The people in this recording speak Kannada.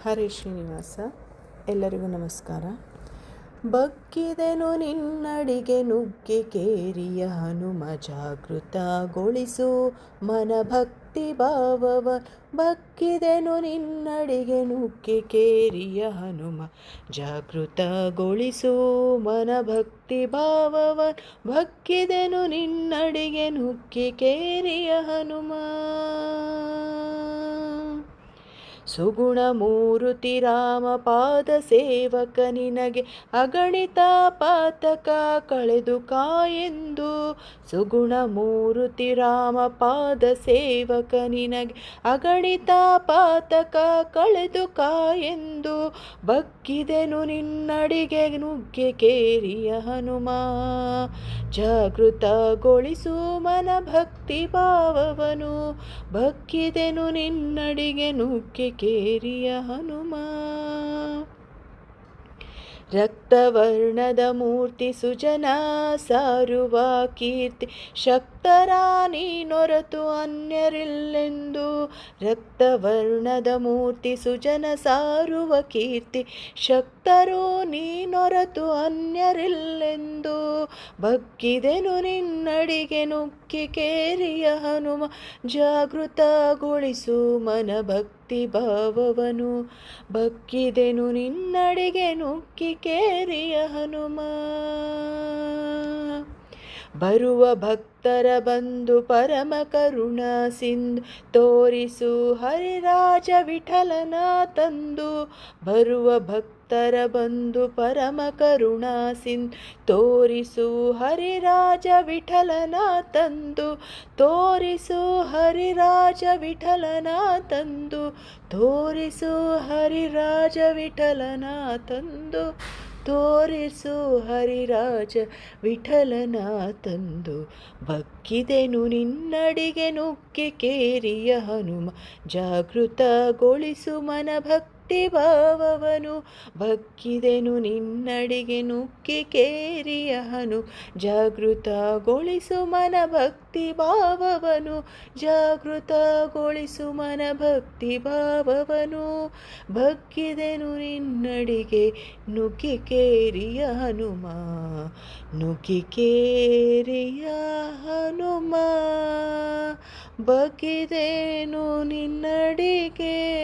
ಹರೇ ಶ್ರೀನಿವಾಸ. ಎಲ್ಲರಿಗೂ ನಮಸ್ಕಾರ. ಬಗ್ಗಿದೆನು ನಿನ್ನಡಿಗೆ ನುಗ್ಗಿ ಕೇರಿಯ ಹನುಮ ಜಾಗೃತಗೊಳಿಸು ಮನ ಭಕ್ತಿ ಭಾವವ. ಬಗ್ಗಿದೆನು ನಿನ್ನಡಿಗೆ ನುಗ್ಗಿ ಕೇರಿಯ ಹನುಮ ಜಾಗೃತಗೊಳಿಸು ಮನ ಭಕ್ತಿ ಭಾವವ. ಬಗ್ಗಿದೆನು ನಿನ್ನಡಿಗೆ ನುಗ್ಗಿ ಕೇರಿಯ ಹನುಮ. ಸುಗುಣ ಮೂರುತಿ ರಾಮ ಪಾದ ಸೇವಕ ನಿನಗೆ ಅಗಣಿತ ಪಾತಕ ಕಳೆದು ಕಾಯೆಂದು. ಸುಗುಣ ಮೂರುತಿ ರಾಮ ಪಾದ ಸೇವಕ ನಿನಗೆ ಅಗಣಿತ ಪಾತಕ ಕಳೆದು ಕಾಯೆಂದು. ಬಗ್ಗಿದೆನು ನಿನ್ನಡಿಗೆ ನುಗ್ಗಿ ಕೇರಿಯ ಹನುಮ ಜಾಗೃತಗೊಳಿಸು ಮನ ಭಕ್ತಿ ಭಾವವನು. ಬಗ್ಗಿದೆನು ನಿನ್ನಡಿಗೆ ನುಗ್ಗಿ ಕೇರಿಯ ಹನುಮ. ರಕ್ತವರ್ಣದ ಮೂರ್ತಿ ಸುಜನ ಸಾರುವ ಕೀರ್ತಿ ಶಕ್ತರ ನೀನೊರತು ಅನ್ಯರಿಲ್ಲೆಂದು. ರಕ್ತವರ್ಣದ ಮೂರ್ತಿ ಸುಜನ ಸಾರುವ ಕೀರ್ತಿ ಶಕ್ತರು ನೀನೊರತು ಅನ್ಯರಿಲ್ಲೆಂದು. ಬಗ್ಗಿದೆನು ನಿನ್ನಡಿಗೆ ನುಗ್ಗಿ ಕೇರಿಯ ಹನುಮ ಜಾಗೃತಗೊಳಿಸು ಮನ ಭಕ್ತಿ ಭಾವವನು. ಬಗ್ಗಿದೆನು ನಿನ್ನಡಿಗೆ ನುಗ್ಗಿ ಕೇರಿಯ ಹನುಮ. ಬರುವ ಭಕ್ತರ ಬಂಧು ಪರಮ ಕರುಣ ಸಿಂಧು ತೋರಿಸು ಹರಿರಾಜ ವಿಠಲನ ತಂದು. ಬರುವ ಭಕ್ತರ ಬಂಧು ಪರಮ ಕರುಣ ಸಿಂಧು ತೋರಿಸು ಹರಿರಾಜ ವಿಠಲನ ತಂದು. ತೋರಿಸು ಹರಿರಾಜ ವಿಠಲನ ತಂದು. ತೋರಿಸು ಹರಿರಾಜ ವಿಠಲನ ತಂದು. ತೋರಿಸು ಹರಿರಾಜ ವಿಠಲನ ತಂದು. ಬಗ್ಗಿದೆನು ನಿನ್ನಡಿಗೆ ನುಗ್ಗಿ ಕೇರಿಯ ಹನುಮ ಜಾಗೃತಗೊಳಿಸು ಮನ ಭಕ್ತಿ ಭಾವವನು. ಬಗ್ಗಿದೆನು ನಿನ್ನಡಿಗೆ ನುಗ್ಗಿ ಕೇರಿಯ ಹನು ಜಾಗೃತಗೊಳಿಸು ಮನ ಭಕ್ತಿ ಭಾವವನು. ಜಾಗೃತಗೊಳಿಸು ಮನ ಭಕ್ತಿ ಭಾವವನು. ಬಗ್ಗಿದೆನು ನಿನ್ನಡಿಗೆ ನುಗ್ಗಿ ಕೇರಿಯ ಹನುಮ. ನುಗ್ಗಿ ಕೇರಿಯ ಹನುಮ. ಬಗ್ಗಿದೆನು ನಿನ್ನಡಿಗೆ.